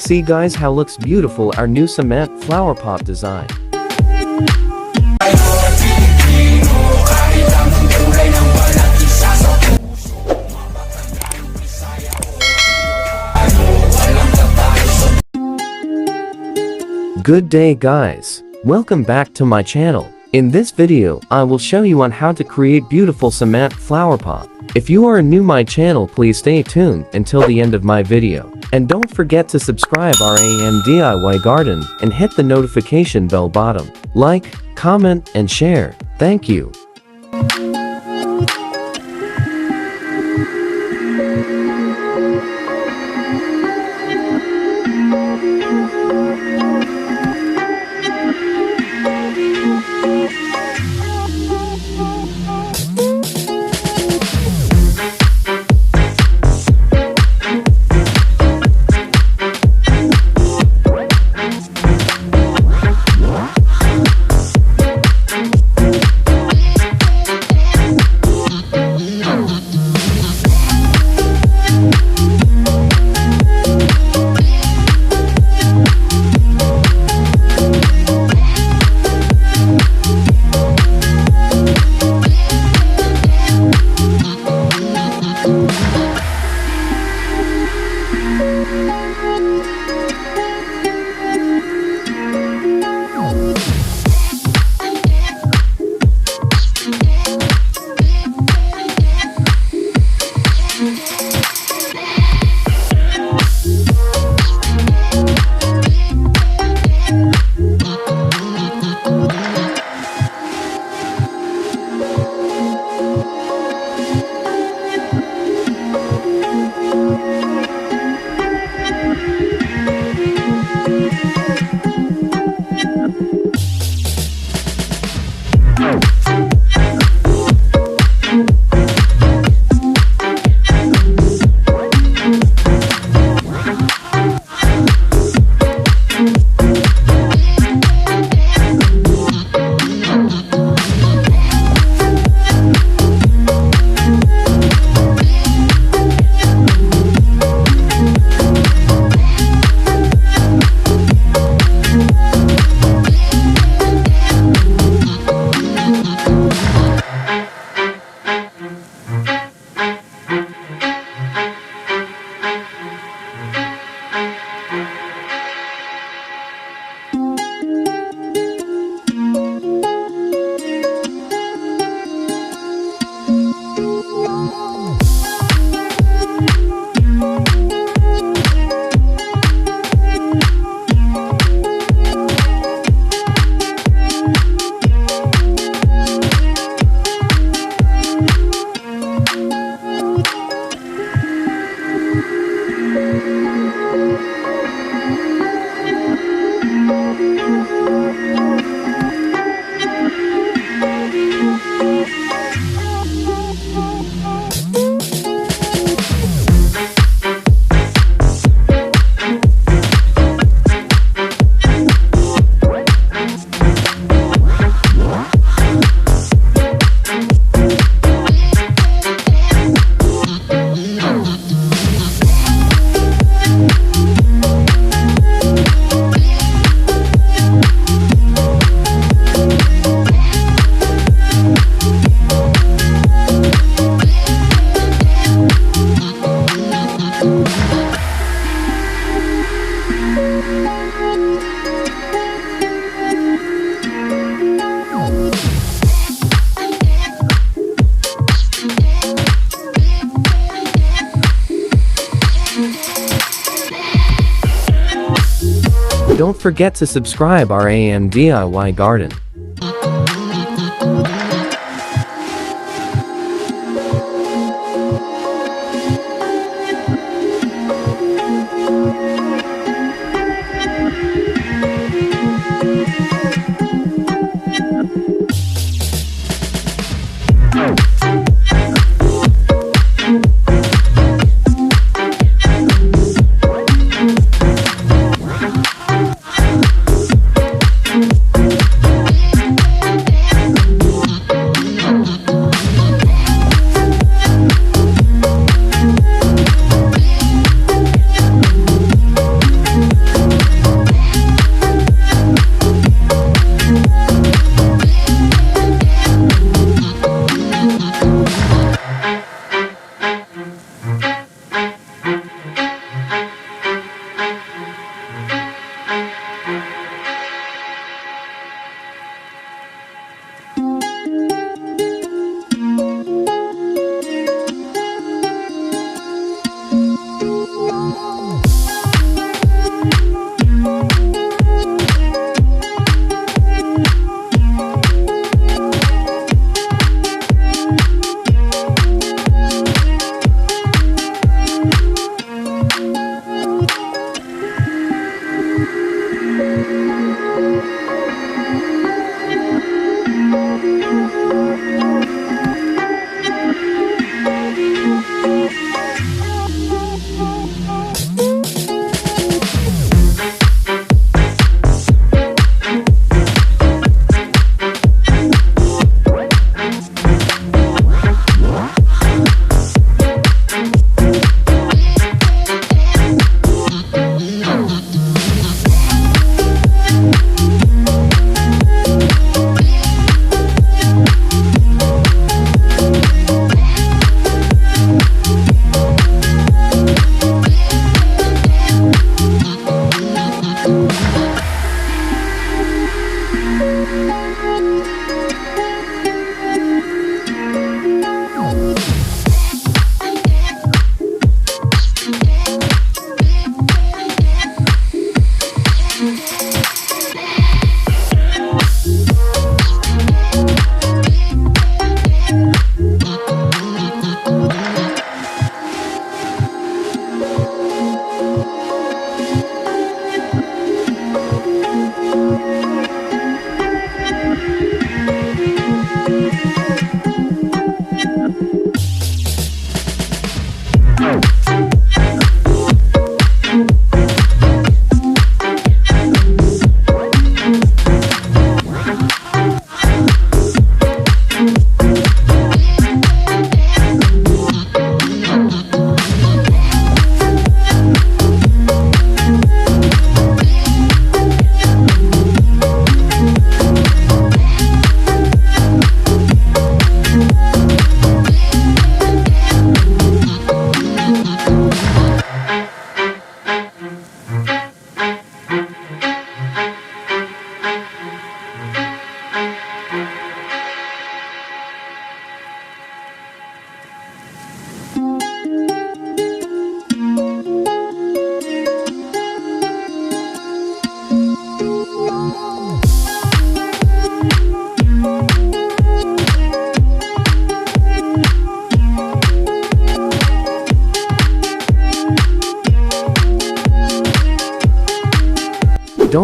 See guys how looks beautiful our new cement flower pot design. Good day guys. Welcome back to my channel. In this video, I will show you on how to create beautiful cement flower pot. If you are new my channel, please stay tuned until the end of my video. And don't forget to subscribe our DIY garden and hit the notification bell button. Like, comment and share. Thank you. Don't forget to subscribe our DIY garden.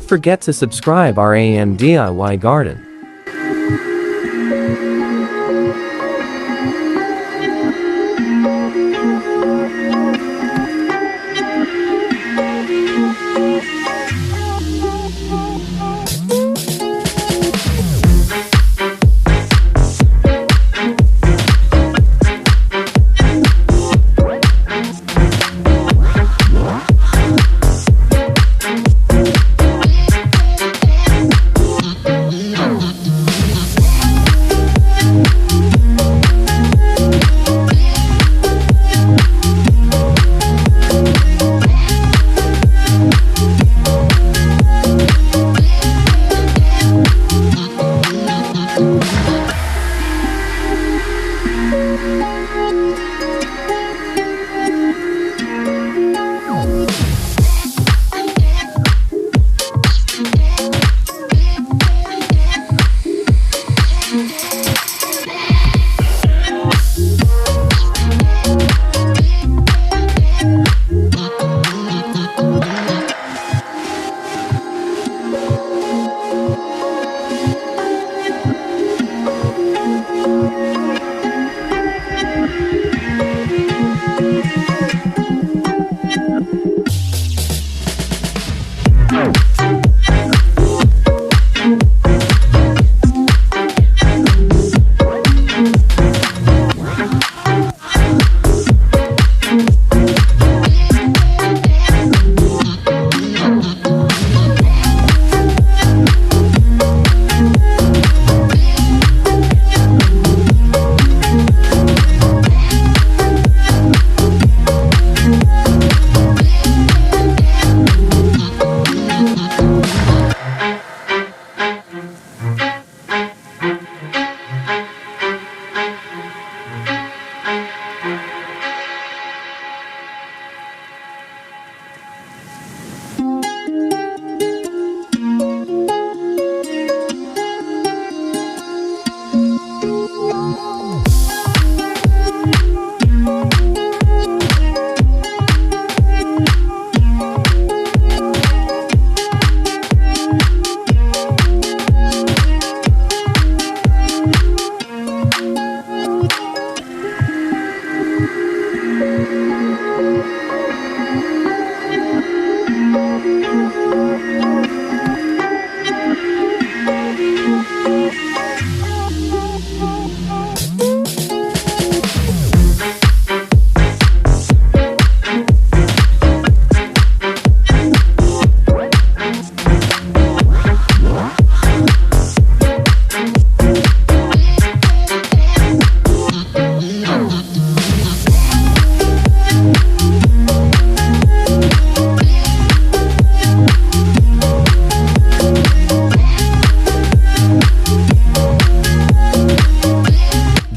Don't forget to subscribe our AM DIY garden.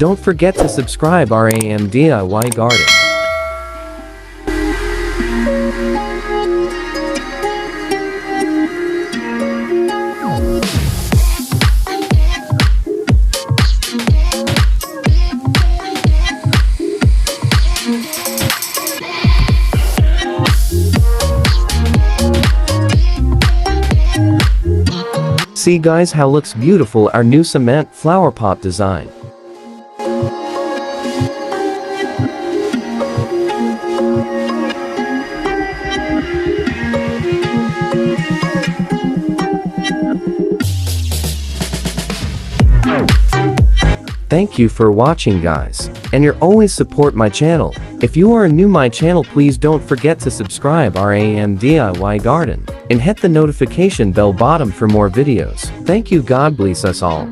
Don't forget to subscribe our AM DIY garden. See guys how looks beautiful our new cement flower pot design. Thank you for watching guys, and you're always support my channel. If you are new my channel please don't forget to subscribe our AM DIY garden, and hit the notification bell bottom for more videos. Thank you, God bless us all.